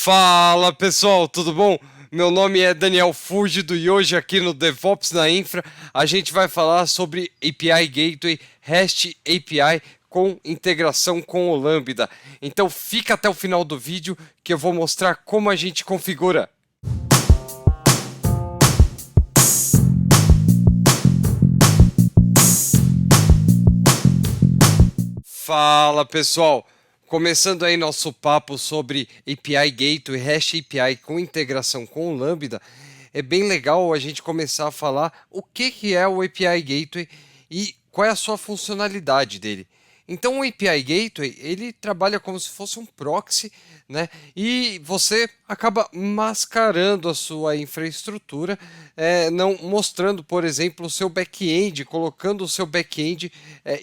Fala pessoal, tudo bom? Meu nome é Daniel Fúgido e hoje aqui no DevOps na Infra a gente vai falar sobre API Gateway, REST API com integração com o Lambda. Então fica até o final do vídeo que eu vou mostrar como a gente configura. Fala pessoal, começando aí nosso papo sobre API Gateway, REST API com integração com o Lambda, é bem legal a gente começar a falar o que é o API Gateway e qual é a sua funcionalidade dele. Então o API Gateway, ele trabalha como se fosse um proxy, né? E você acaba mascarando a sua infraestrutura, não mostrando, por exemplo, o seu back-end, colocando o seu back-end,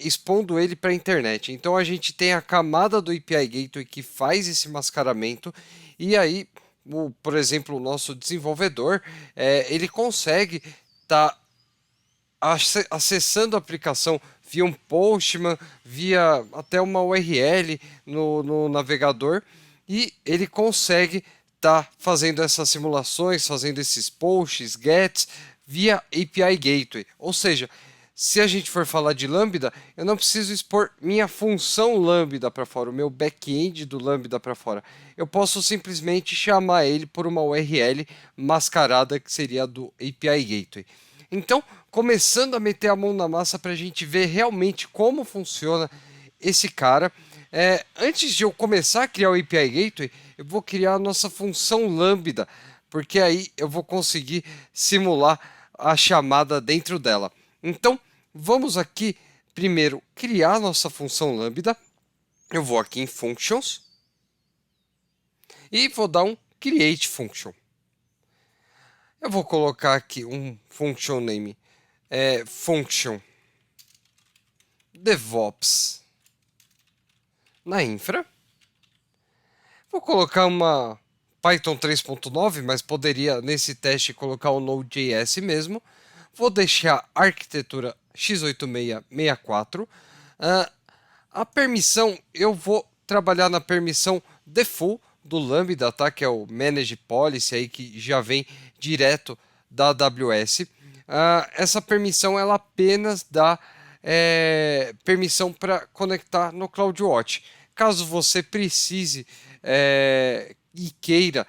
expondo ele para a internet. Então a gente tem a camada do API Gateway que faz esse mascaramento e aí, por exemplo, o nosso desenvolvedor, ele consegue estar acessando a aplicação via um Postman, via até uma URL no navegador, e ele consegue estar fazendo essas simulações, fazendo esses posts, gets, via API Gateway. Ou seja, se a gente for falar de Lambda, eu não preciso expor minha função Lambda para fora, o meu back-end do Lambda para fora. Eu posso simplesmente chamar ele por uma URL mascarada que seria a do API Gateway. Então, começando a meter a mão na massa para a gente ver realmente como funciona esse cara. Antes de eu começar a criar o API Gateway, eu vou criar a nossa função Lambda, porque aí eu vou conseguir simular a chamada dentro dela. Então, vamos aqui primeiro criar a nossa função Lambda. Eu vou aqui em Functions e vou dar um Create Function. Eu vou colocar aqui um function name, function DevOps na infra. Vou colocar uma Python 3.9, mas poderia nesse teste colocar o Node.js mesmo. Vou deixar a arquitetura x86-64. A permissão, eu vou trabalhar na permissão default do Lambda, tá? Que é o Manage Policy aí que já vem direto da AWS. Essa permissão ela apenas dá permissão para conectar no CloudWatch. Caso você precise e queira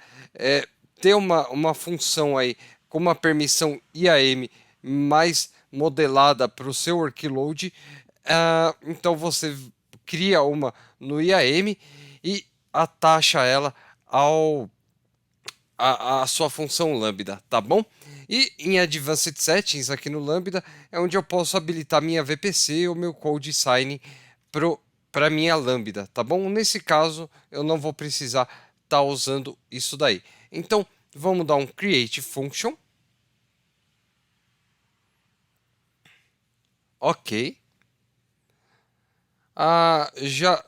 ter uma função aí com uma permissão IAM mais modelada para o seu workload, então você cria uma no IAM e atacha ela a sua função Lambda, tá bom? E em Advanced Settings aqui no Lambda é onde eu posso habilitar minha VPC ou meu Code Signing para minha Lambda, tá bom? Nesse caso eu não vou precisar estar usando isso daí. Então vamos dar um Create Function. Ok. Já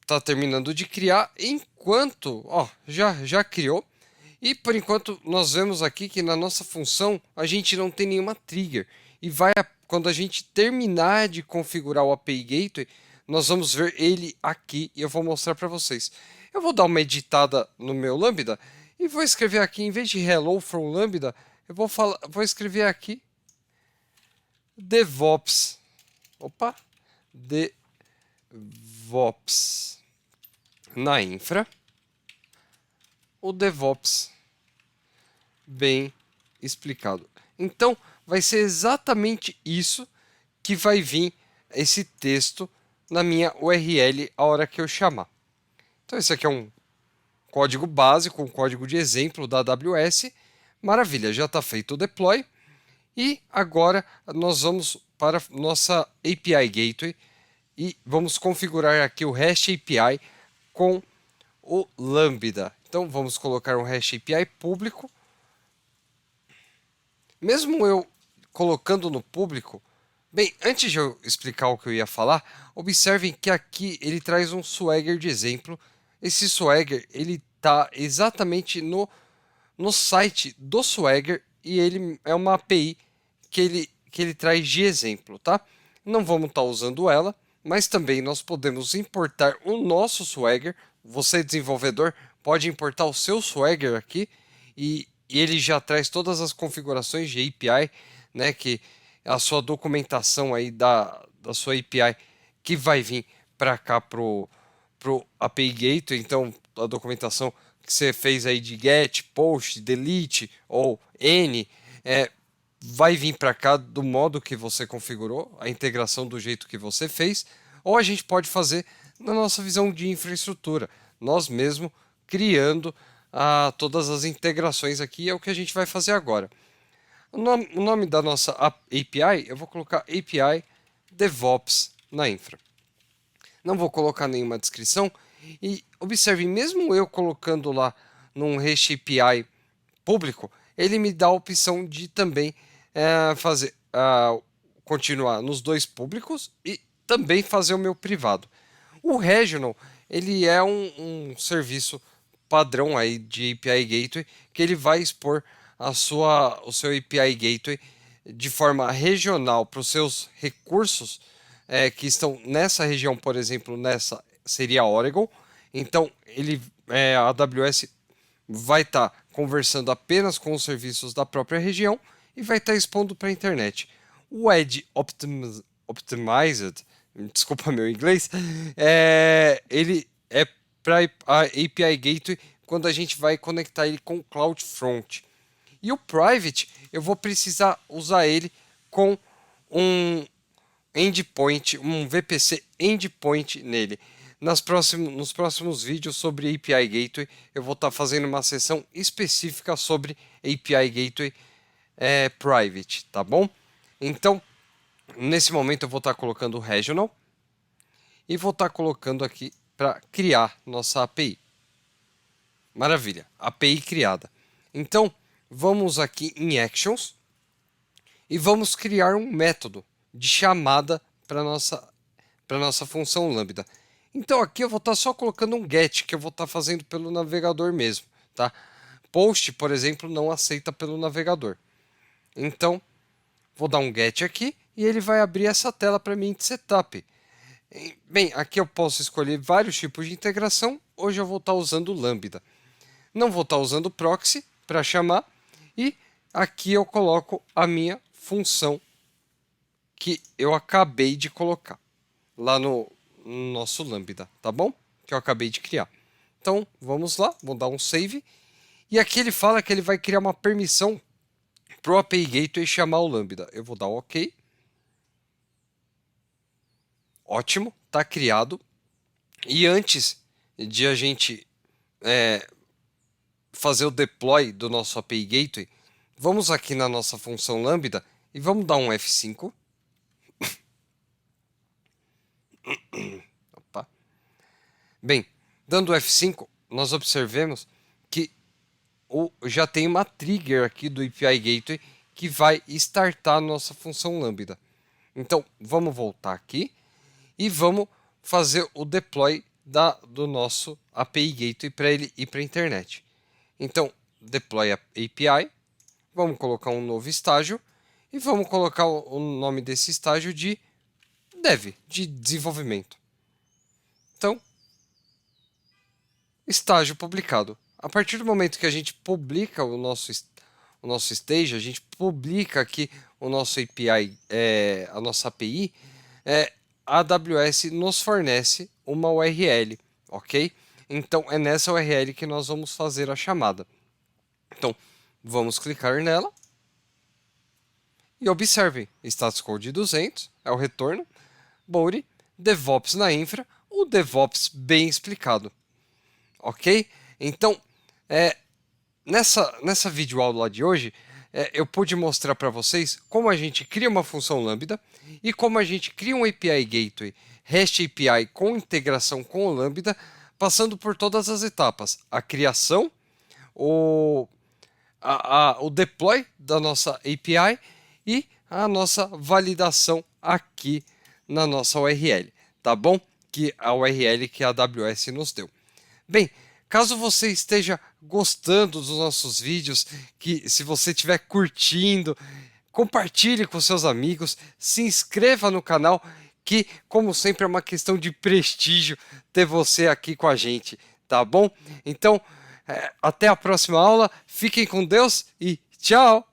está terminando de criar. Enquanto, já criou. E por enquanto nós vemos aqui que na nossa função a gente não tem nenhuma trigger. E quando a gente terminar de configurar o API Gateway, nós vamos ver ele aqui e eu vou mostrar para vocês. Eu vou dar uma editada no meu Lambda e vou escrever aqui, em vez de Hello from Lambda, eu vou escrever aqui DevOps. Opa! DevOps na infra. O DevOps bem explicado. Então, vai ser exatamente isso que vai vir esse texto na minha URL a hora que eu chamar. Então, esse aqui é um código básico, um código de exemplo da AWS. Maravilha, já está feito o deploy. E agora nós vamos para nossa API Gateway e vamos configurar aqui o REST API com o Lambda. Então vamos colocar um REST API público. Mesmo eu colocando no público, bem, antes de eu explicar o que eu ia falar, observem que aqui ele traz um Swagger de exemplo. Esse Swagger ele está exatamente no site do Swagger e ele é uma API que ele traz de exemplo, tá? Não vamos estar usando ela, mas também nós podemos importar o nosso Swagger. Você, desenvolvedor, pode importar o seu Swagger aqui e ele já traz todas as configurações de API, né, que a sua documentação aí da sua API que vai vir para cá pro API Gateway. Então a documentação que você fez aí de get, post, delete ou n vai vir para cá do modo que você configurou, a integração do jeito que você fez, ou a gente pode fazer na nossa visão de infraestrutura, nós mesmos criando todas as integrações aqui, é o que a gente vai fazer agora. O nome da nossa API, eu vou colocar API DevOps na infra. Não vou colocar nenhuma descrição, e observe, mesmo eu colocando lá num REST API público, ele me dá a opção de também continuar nos dois públicos e também fazer o meu privado. O Regional, ele é um serviço padrão aí de API Gateway, que ele vai expor o seu API Gateway de forma regional para os seus recursos que estão nessa região. Por exemplo, nessa seria Oregon. Então, a AWS vai estar conversando apenas com os serviços da própria região e vai estar expondo para a internet. O Edge Optimized, desculpa meu inglês, ele é para a API Gateway quando a gente vai conectar ele com o CloudFront. E o Private, eu vou precisar usar ele com um endpoint, um VPC endpoint nele. Nos próximos vídeos sobre API Gateway, eu vou estar fazendo uma sessão específica sobre API Gateway Private, tá bom? Então, nesse momento eu vou estar colocando o Regional e vou estar colocando aqui para criar nossa API. Maravilha, API criada. Então, vamos aqui em Actions e vamos criar um método de chamada para nossa função Lambda. Então aqui eu vou estar só colocando um GET, que eu vou estar fazendo pelo navegador mesmo, tá? Post, por exemplo, não aceita pelo navegador. Então, vou dar um GET aqui e ele vai abrir essa tela para mim de setup. Bem, aqui eu posso escolher vários tipos de integração. Hoje eu vou estar usando Lambda. Não vou estar usando proxy para chamar. E aqui eu coloco a minha função que eu acabei de colocar lá no nosso Lambda, tá bom? Que eu acabei de criar. Então, vamos lá, vou dar um save. E aqui ele fala que ele vai criar uma permissão para o API Gateway chamar o Lambda. Eu vou dar um OK. Ótimo, está criado. E antes de a gente fazer o deploy do nosso API Gateway, vamos aqui na nossa função Lambda e vamos dar um F5. Opa. Bem, dando F5, nós observemos que já tem uma trigger aqui do API Gateway que vai startar a nossa função Lambda. Então, vamos voltar aqui e vamos fazer o deploy do nosso API Gateway para ele ir para a internet. Então, deploy API, vamos colocar um novo estágio e vamos colocar o nome desse estágio de Dev, de desenvolvimento. Então, estágio publicado. A partir do momento que a gente publica o nosso stage, a gente publica aqui o nosso API, a nossa API, a AWS nos fornece uma URL, ok? Então é nessa URL que nós vamos fazer a chamada. Então vamos clicar nela e observem, status code 200 é o retorno, Body, DevOps na infra, o DevOps bem explicado, ok? Então nessa videoaula de hoje, eu pude mostrar para vocês como a gente cria uma função Lambda e como a gente cria um API Gateway REST API com integração com o Lambda, passando por todas as etapas: a criação, o deploy da nossa API e a nossa validação aqui na nossa URL, tá bom? Que a URL que a AWS nos deu. Bem, caso você esteja gostando dos nossos vídeos, que se você estiver curtindo, compartilhe com seus amigos, se inscreva no canal, que como sempre é uma questão de prestígio ter você aqui com a gente, tá bom? Então, até a próxima aula, fiquem com Deus e tchau!